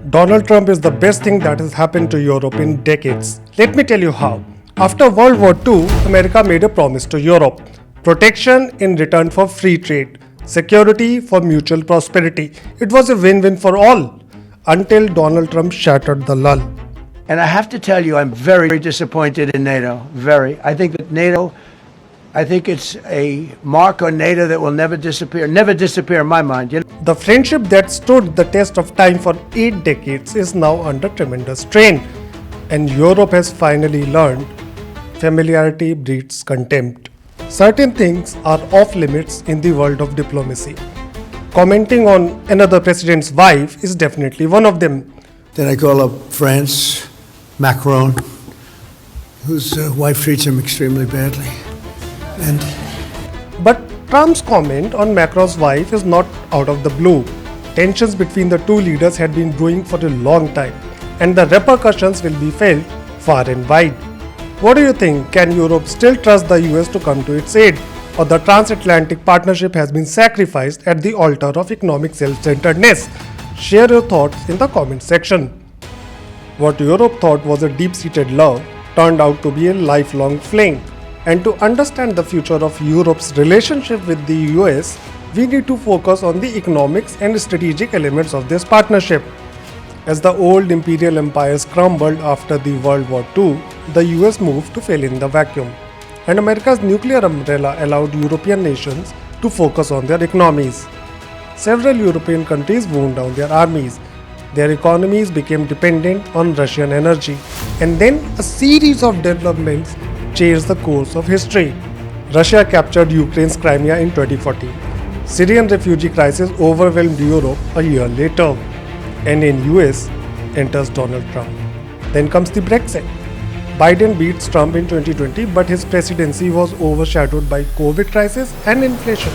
Donald Trump is the best thing that has happened to Europe in decades. Let me tell you how. After World War II, America made a promise to Europe. Protection in return for free trade. Security for mutual prosperity. It was a win-win for all. Until Donald Trump shattered the lull. And I have to tell you, I'm very disappointed in NATO. Very. I think it's a mark on NATO that will never disappear in my mind. You know? The friendship that stood the test of time for 8 decades is now under tremendous strain. And Europe has finally learned familiarity breeds contempt. Certain things are off limits in the world of diplomacy. Commenting on another president's wife is definitely one of them. Then I call up France, Macron, whose wife treats him extremely badly. But Trump's comment on Macron's wife is not out of the blue. Tensions between the two leaders had been brewing for a long time, and the repercussions will be felt far and wide. What do you think? Can Europe still trust the US to come to its aid? Or the transatlantic partnership has been sacrificed at the altar of economic self-centeredness? Share your thoughts in the comment section. What Europe thought was a deep-seated love turned out to be a lifelong fling. And to understand the future of Europe's relationship with the US, we need to focus on the economics and strategic elements of this partnership. As the old imperial empires crumbled after the World War II, the US moved to fill in the vacuum. And America's nuclear umbrella allowed European nations to focus on their economies. Several European countries wound down their armies. Their economies became dependent on Russian energy. And then a series of developments changed the course of history. Russia captured Ukraine's Crimea in 2014. Syrian refugee crisis overwhelmed Europe a year later. And in US enters Donald Trump. Then comes the Brexit. Biden beats Trump in 2020, but his presidency was overshadowed by COVID crisis and inflation.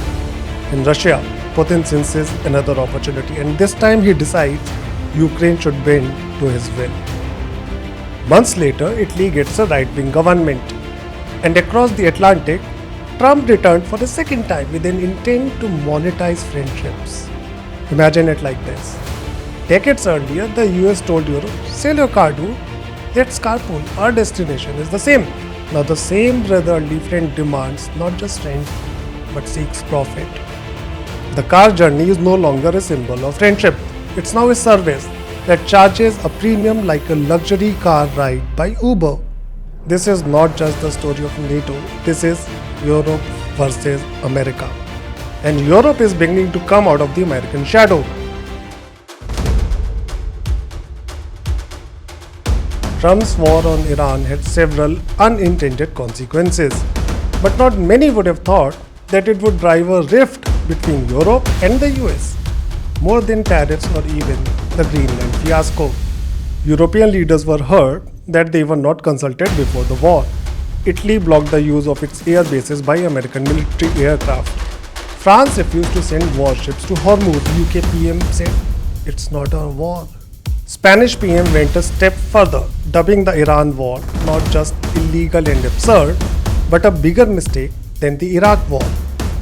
In Russia, Putin senses another opportunity, and this time he decides Ukraine should bend to his will. Months later, Italy gets a right-wing government. And across the Atlantic, Trump returned for the second time with an intent to monetize friendships. Imagine it like this. Decades earlier, the US told Europe, sell your car, dude. Let's carpool. Our destination is the same. Now the same brotherly friend demands not just rent, but seeks profit. The car journey is no longer a symbol of friendship. It's now a service that charges a premium like a luxury car ride by Uber. This is not just the story of NATO. This is Europe versus America. And Europe is beginning to come out of the American shadow. Trump's war on Iran had several unintended consequences, but not many would have thought that it would drive a rift between Europe and the US, more than tariffs or even the Greenland fiasco. European leaders were hurt that they were not consulted before the war. Italy blocked the use of its air bases by American military aircraft. France refused to send warships to Hormuz. UK PM said, "It's not a war." Spanish PM went a step further, dubbing the Iran war not just illegal and absurd, but a bigger mistake than the Iraq war.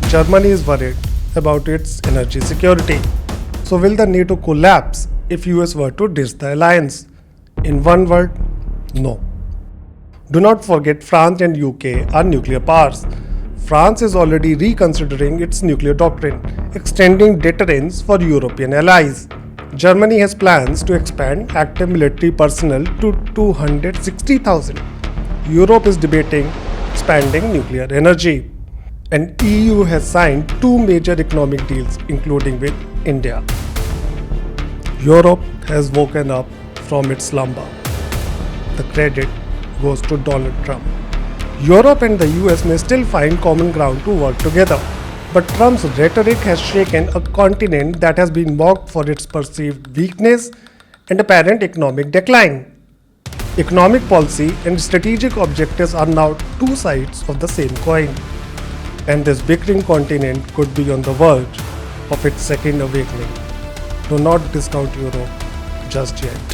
Germany is worried about its energy security. So will the NATO collapse if US were to ditch the alliance? In one word, no. Do not forget France and UK are nuclear powers. France is already reconsidering its nuclear doctrine, extending deterrence for European allies. Germany has plans to expand active military personnel to 260,000. Europe is debating expanding nuclear energy. And EU has signed 2 major economic deals, including with India. Europe has woken up from its slumber. The credit goes to Donald Trump. Europe and the US may still find common ground to work together. But Trump's rhetoric has shaken a continent that has been mocked for its perceived weakness and apparent economic decline. Economic policy and strategic objectives are now 2 sides of the same coin. And this bickering continent could be on the verge of its second awakening. Do not discount Europe just yet.